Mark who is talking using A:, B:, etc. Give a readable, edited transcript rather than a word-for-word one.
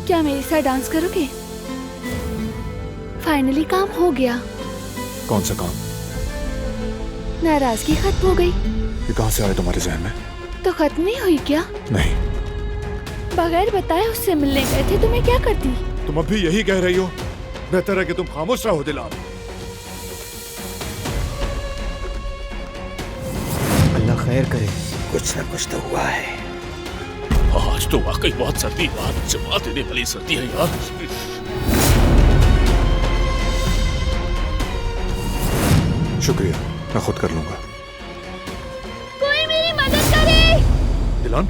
A: क्या मेरे साथ डांस करोगे? फाइनली काम हो गया।
B: कौन सा काम?
A: नाराजगी खत्म हो गई।
B: ये कहाँ से आया तुम्हारे जहन में?
A: तो खत्म नहीं हुई क्या?
B: नहीं।
A: बगैर बताए उससे मिलने गए थे, तुम्हें क्या करती?
B: तुम अब भी यही कह रही हो? बेहतर है कि तुम खामोश रहो दिलान।
C: अल्लाह खैर करे।
D: कुछ न कुछ तो हुआ है।
E: आज तो वाकई बहुत सर्दी यार, जमा देने वाली सर्दी है यार।
B: शुक्रिया, मैं खुद कर लूंगा।
A: कोई मेरी मदद करे।
B: दिलान